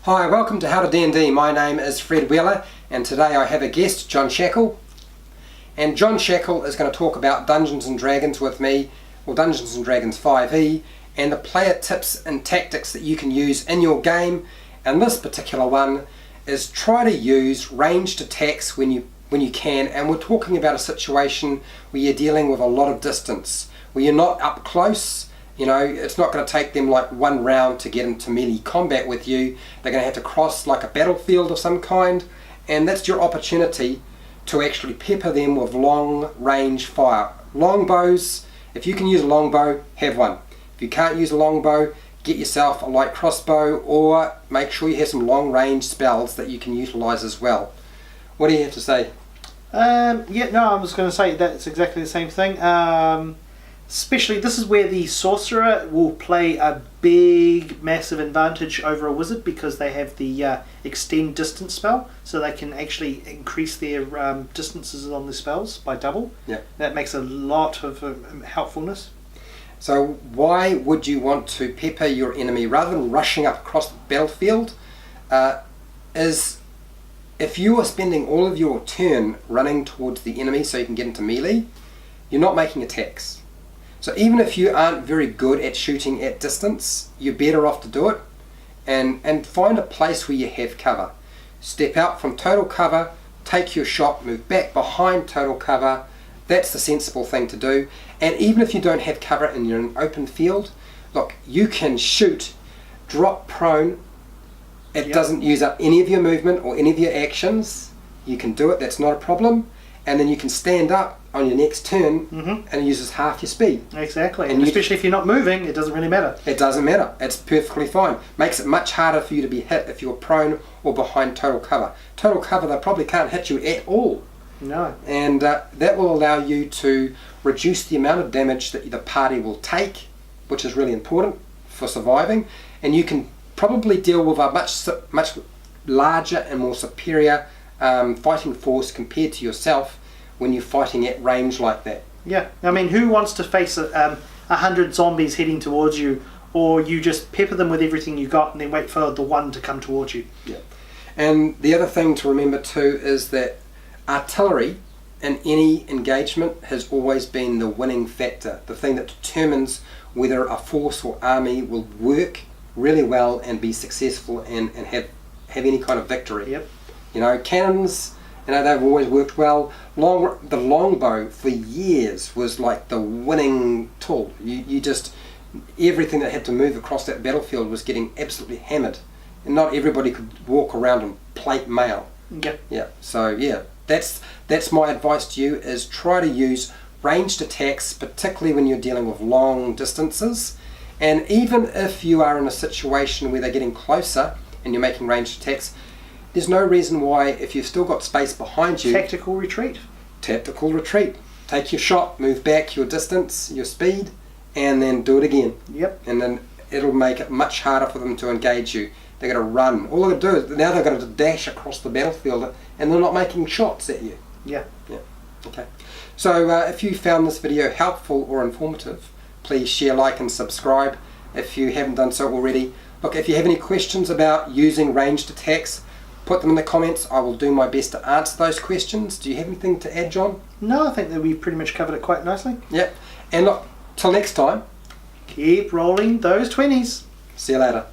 Hi, welcome to howtod&d. My name is Fred Wheeler and today I have a guest, John Shackle. And John Shackle is going to talk about Dungeons & Dragons with me, or Dungeons & Dragons 5e, and the player tips and tactics that you can use in your game. And this particular one is try to use ranged attacks when you can, and we're talking about a situation where you're dealing with a lot of distance, where you're not up close. You know, it's not going to take them like one round to get into melee combat with you. They're going to have to cross like a battlefield of some kind, and that's your opportunity to actually pepper them with long range fire. Longbows, if you can use a longbow, have one. If you can't use a longbow, get yourself a light crossbow, or make sure you have some long range spells that you can utilize as well. What do you have to say? I was going to say that's exactly the same thing. Especially, this is where the sorcerer will play a big, massive advantage over a wizard because they have the extend distance spell, so they can actually increase their distances on the spells by double. Yeah. That makes a lot of helpfulness. So why would you want to pepper your enemy rather than rushing up across the battlefield? Is if you are spending all of your turn running towards the enemy so you can get into melee, you're not making attacks. So even if you aren't very good at shooting at distance, you're better off to do it and find a place where you have cover. Step out from total cover, take your shot, move back behind total cover. That's the sensible thing to do. And even if you don't have cover and you're in an open field, look, you can shoot, drop prone. It doesn't use up any of your movement or any of your actions. You can do it, that's not a problem. And then you can stand up on your next turn and it uses half your speed. Exactly, and especially if you're not moving, it doesn't really matter. It doesn't matter, it's perfectly fine. Makes it much harder for you to be hit if you're prone or behind total cover. Total cover, they probably can't hit you at all. No. And that will allow you to reduce the amount of damage that the party will take, which is really important for surviving. And you can probably deal with a much larger and more superior fighting force compared to yourself when you're fighting at range like that. Yeah, I mean, who wants to face 100 zombies heading towards you, or you just pepper them with everything you got and then wait for the one to come towards you? Yeah. And the other thing to remember too is that artillery in any engagement has always been the winning factor, the thing that determines whether a force or army will work really well and be successful and have any kind of victory. Yep. You know, cannons, you know, they've always worked well. The longbow for years was like the winning tool. You just, everything that had to move across that battlefield was getting absolutely hammered. And not everybody could walk around and plate mail. Yep. Yeah. So yeah, that's my advice to you, is try to use ranged attacks, particularly when you're dealing with long distances. And even if you are in a situation where they're getting closer and you're making ranged attacks, there's no reason why, if you've still got space behind you... Tactical retreat. Tactical retreat. Take your shot, move back your distance, your speed, and then do it again. Yep. And then it'll make it much harder for them to engage you. They're going to run. All they're going to do is, now they're going to dash across the battlefield and they're not making shots at you. Yeah. Yeah. Okay. So if you found this video helpful or informative, please share, like and subscribe if you haven't done so already. Look, if you have any questions about using ranged attacks, put them in the comments. I will do my best to answer those questions. Do you have anything to add, John? No, I think that we've pretty much covered it quite nicely. Yep. And look, till next time, keep rolling those 20s. see you later.